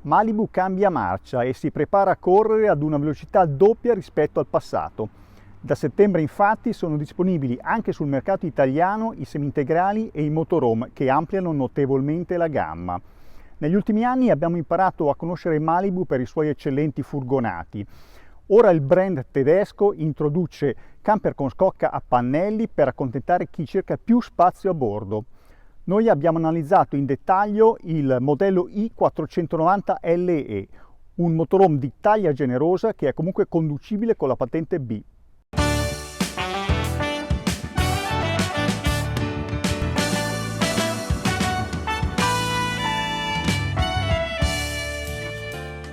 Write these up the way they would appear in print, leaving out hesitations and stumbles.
Malibu cambia marcia e si prepara a correre ad una velocità doppia rispetto al passato. Da settembre infatti sono disponibili anche sul mercato italiano i semi-integrali e i motorhome che ampliano notevolmente la gamma. Negli ultimi anni abbiamo imparato a conoscere Malibu per i suoi eccellenti furgonati. Ora il brand tedesco introduce camper con scocca a pannelli per accontentare chi cerca più spazio a bordo. Noi abbiamo analizzato in dettaglio il modello i490 LE, un motorhome di taglia generosa che è comunque conducibile con la patente B.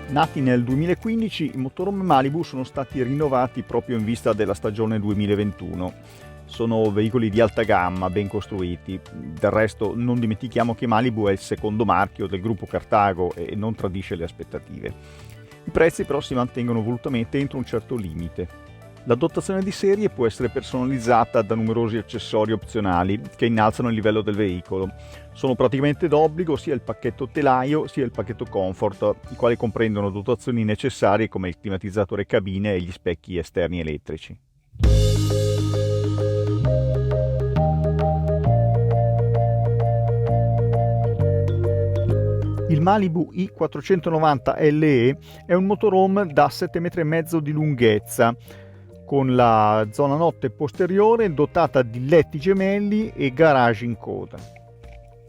Nati nel 2015, i motorhome Malibu sono stati rinnovati proprio in vista della stagione 2021. Sono veicoli di alta gamma, ben costruiti. Del resto non dimentichiamo che Malibu è il secondo marchio del gruppo Cartago e non tradisce le aspettative. I prezzi però si mantengono volutamente entro un certo limite. La dotazione di serie può essere personalizzata da numerosi accessori opzionali che innalzano il livello del veicolo. Sono praticamente d'obbligo sia il pacchetto telaio sia il pacchetto comfort, i quali comprendono dotazioni necessarie come il climatizzatore cabine e gli specchi esterni elettrici. Il Malibu i490 LE è un motorhome da 7,5 m di lunghezza, con la zona notte posteriore dotata di letti gemelli e garage in coda.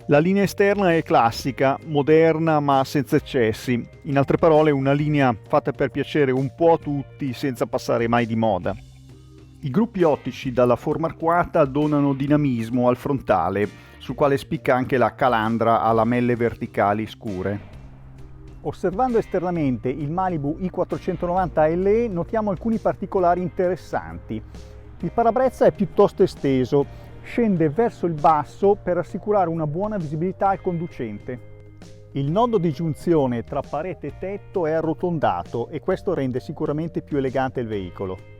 La linea esterna è classica, moderna ma senza eccessi, in altre parole una linea fatta per piacere un po' a tutti senza passare mai di moda. I gruppi ottici dalla forma arcuata donano dinamismo al frontale, sul quale spicca anche la calandra a lamelle verticali scure. Osservando esternamente il Malibu i490 LE notiamo alcuni particolari interessanti. Il parabrezza è piuttosto esteso, scende verso il basso per assicurare una buona visibilità al conducente. Il nodo di giunzione tra parete e tetto è arrotondato e questo rende sicuramente più elegante il veicolo.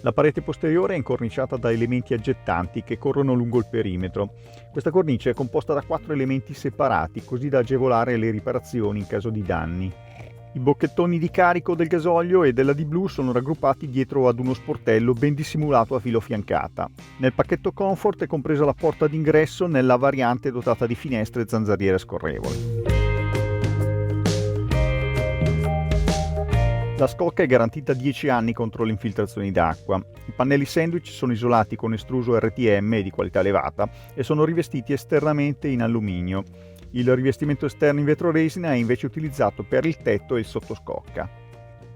La parete posteriore è incorniciata da elementi aggettanti che corrono lungo il perimetro. Questa cornice è composta da 4 elementi separati, così da agevolare le riparazioni in caso di danni. I bocchettoni di carico del gasolio e della D-Blue sono raggruppati dietro ad uno sportello ben dissimulato a filo fiancata. Nel pacchetto comfort è compresa la porta d'ingresso nella variante dotata di finestre e zanzariere scorrevoli. La scocca è garantita 10 anni contro le infiltrazioni d'acqua. I pannelli sandwich sono isolati con estruso RTM di qualità elevata e sono rivestiti esternamente in alluminio. Il rivestimento esterno in vetro resina è invece utilizzato per il tetto e il sottoscocca.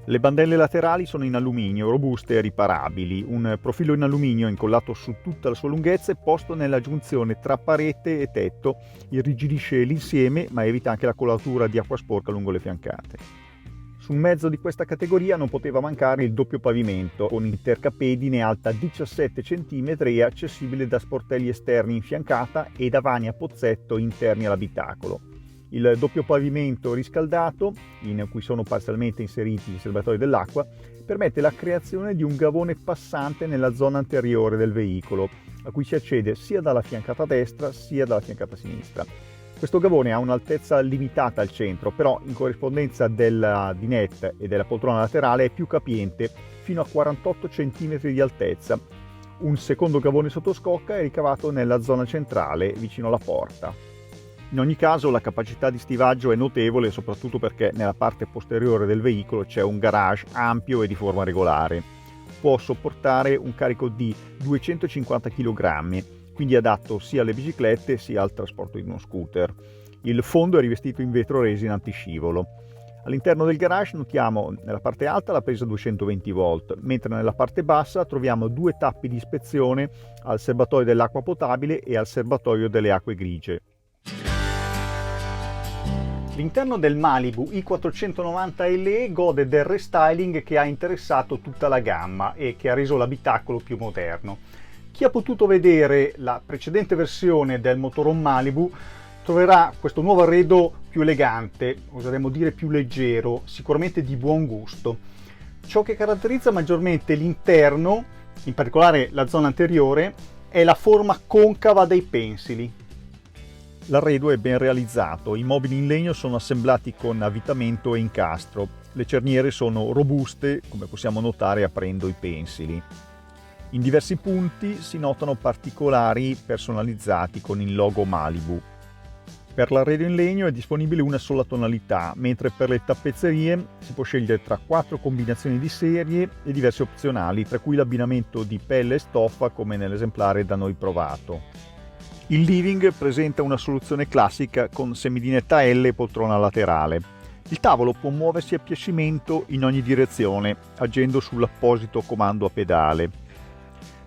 Le bandelle laterali sono in alluminio, robuste e riparabili. Un profilo in alluminio incollato su tutta la sua lunghezza è posto nella giunzione tra parete e tetto, irrigidisce l'insieme ma evita anche la colatura di acqua sporca lungo le fiancate. Sul mezzo di questa categoria non poteva mancare il doppio pavimento, con intercapedine alta 17 cm e accessibile da sportelli esterni in fiancata e da vani a pozzetto interni all'abitacolo. Il doppio pavimento riscaldato, in cui sono parzialmente inseriti i serbatoi dell'acqua, permette la creazione di un gavone passante nella zona anteriore del veicolo, a cui si accede sia dalla fiancata destra sia dalla fiancata sinistra. Questo gavone ha un'altezza limitata al centro, però in corrispondenza della dinette e della poltrona laterale è più capiente, fino a 48 cm di altezza. Un secondo gavone sottoscocca è ricavato nella zona centrale, vicino alla porta. In ogni caso la capacità di stivaggio è notevole, soprattutto perché nella parte posteriore del veicolo c'è un garage ampio e di forma regolare. Può sopportare un carico di 250 kg, quindi adatto sia alle biciclette sia al trasporto di uno scooter. Il fondo è rivestito in vetro resina antiscivolo. All'interno del garage notiamo nella parte alta la presa 220 volt, mentre nella parte bassa troviamo 2 tappi di ispezione al serbatoio dell'acqua potabile e al serbatoio delle acque grigie. L'interno del Malibu i490 LE gode del restyling che ha interessato tutta la gamma e che ha reso l'abitacolo più moderno. Chi ha potuto vedere la precedente versione del motorhome Malibu troverà questo nuovo arredo più elegante, oseremmo dire più leggero, sicuramente di buon gusto. Ciò che caratterizza maggiormente l'interno, in particolare la zona anteriore, è la forma concava dei pensili. L'arredo è ben realizzato, i mobili in legno sono assemblati con avvitamento e incastro, le cerniere sono robuste, come possiamo notare aprendo i pensili. In diversi punti si notano particolari personalizzati con il logo Malibu. Per l'arredo in legno è disponibile una sola tonalità, mentre per le tappezzerie si può scegliere tra 4 combinazioni di serie e diverse opzionali, tra cui l'abbinamento di pelle e stoffa come nell'esemplare da noi provato. Il living presenta una soluzione classica con semidinetta L e poltrona laterale. Il tavolo può muoversi a piacimento in ogni direzione, agendo sull'apposito comando a pedale.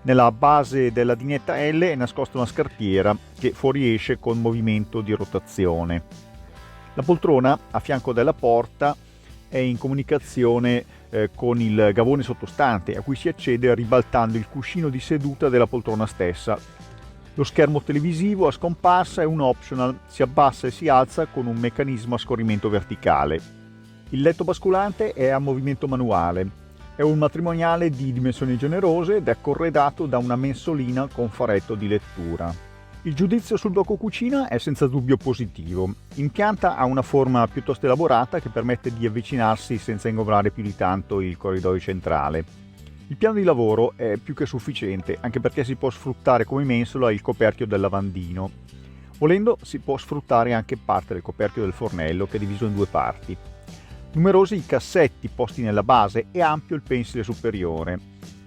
Nella base della dinetta L è nascosta una scarpiera che fuoriesce con movimento di rotazione. La poltrona a fianco della porta è in comunicazione con il gavone sottostante, a cui si accede ribaltando il cuscino di seduta della poltrona stessa. Lo schermo televisivo a scomparsa è un optional, si abbassa e si alza con un meccanismo a scorrimento verticale. Il letto basculante è a movimento manuale. È un matrimoniale di dimensioni generose ed è corredato da una mensolina con faretto di lettura. Il giudizio sul blocco cucina è senza dubbio positivo. In pianta ha una forma piuttosto elaborata che permette di avvicinarsi senza ingombrare più di tanto il corridoio centrale. Il piano di lavoro è più che sufficiente, anche perché si può sfruttare come mensola il coperchio del lavandino. Volendo si può sfruttare anche parte del coperchio del fornello, che è diviso in 2 parti. Numerosi i cassetti posti nella base e ampio il pensile superiore.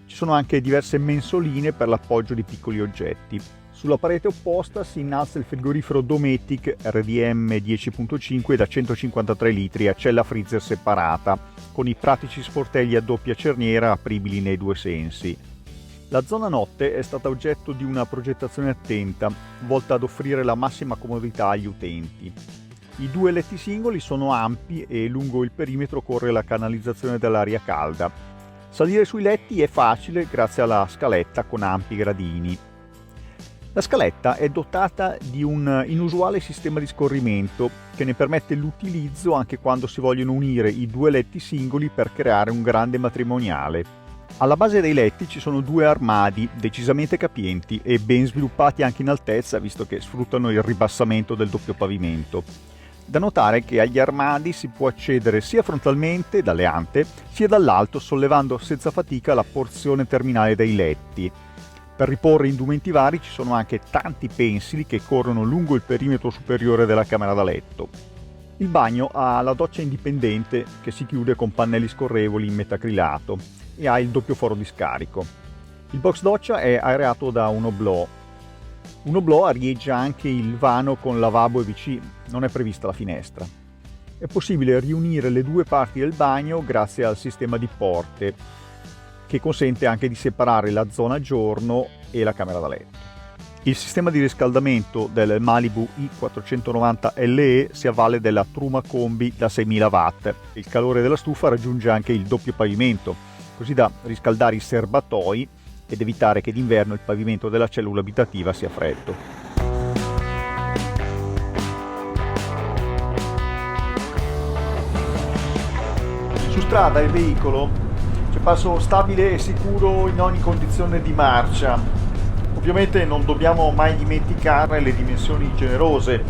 Ci sono anche diverse mensoline per l'appoggio di piccoli oggetti. Sulla parete opposta si innalza il frigorifero Dometic RDM 10.5 da 153 litri a cella freezer separata, con i pratici sportelli a doppia cerniera apribili nei 2 sensi. La zona notte è stata oggetto di una progettazione attenta, volta ad offrire la massima comodità agli utenti. I 2 letti singoli sono ampi e lungo il perimetro corre la canalizzazione dell'aria calda. Salire sui letti è facile grazie alla scaletta con ampi gradini. La scaletta è dotata di un inusuale sistema di scorrimento che ne permette l'utilizzo anche quando si vogliono unire i 2 letti singoli per creare un grande matrimoniale. Alla base dei letti ci sono 2 armadi decisamente capienti e ben sviluppati anche in altezza, visto che sfruttano il ribassamento del doppio pavimento. Da notare che agli armadi si può accedere sia frontalmente dalle ante sia dall'alto, sollevando senza fatica la porzione terminale dei letti. Per riporre indumenti vari ci sono anche tanti pensili che corrono lungo il perimetro superiore della camera da letto. Il bagno ha la doccia indipendente che si chiude con pannelli scorrevoli in metacrilato e ha il doppio foro di scarico. Il box doccia è areato da un oblò. Un oblò arieggia anche il vano con lavabo e WC, non è prevista la finestra. È possibile riunire le 2 parti del bagno grazie al sistema di porte, che consente anche di separare la zona giorno e la camera da letto. Il sistema di riscaldamento del Malibu i490 LE si avvale della truma combi da 6000 watt. Il calore della stufa raggiunge anche il doppio pavimento, così da riscaldare i serbatoi ed evitare che d'inverno il pavimento della cellula abitativa sia freddo. Su strada il veicolo passo stabile e sicuro in ogni condizione di marcia. Ovviamente non dobbiamo mai dimenticare le dimensioni generose.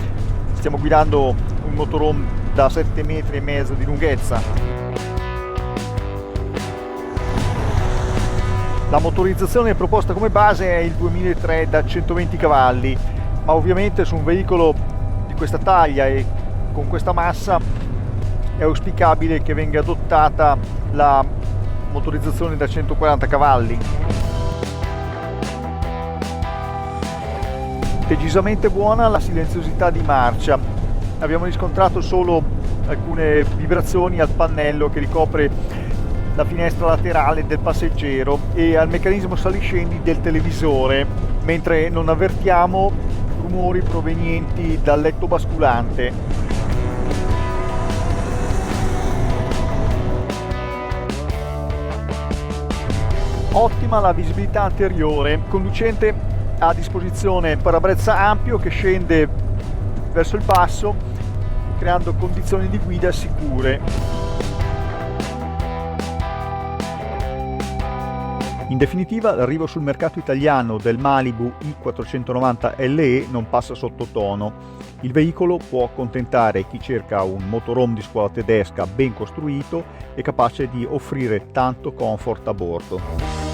Stiamo guidando un motorhome da 7,5 metri di lunghezza. La motorizzazione proposta come base è il 2003 da 120 cavalli, ma ovviamente su un veicolo di questa taglia e con questa massa è auspicabile che venga adottata la motorizzazione da 140 cavalli. Decisamente buona la silenziosità di marcia. Abbiamo riscontrato solo alcune vibrazioni al pannello che ricopre la finestra laterale del passeggero e al meccanismo saliscendi del televisore, mentre non avvertiamo rumori provenienti dal letto basculante. Ottima la visibilità anteriore, conducente ha a disposizione un parabrezza ampio che scende verso il basso, creando condizioni di guida sicure. In definitiva, l'arrivo sul mercato italiano del Malibu i490 LE non passa sottotono. Il veicolo può accontentare chi cerca un motorhome di scuola tedesca ben costruito e capace di offrire tanto comfort a bordo.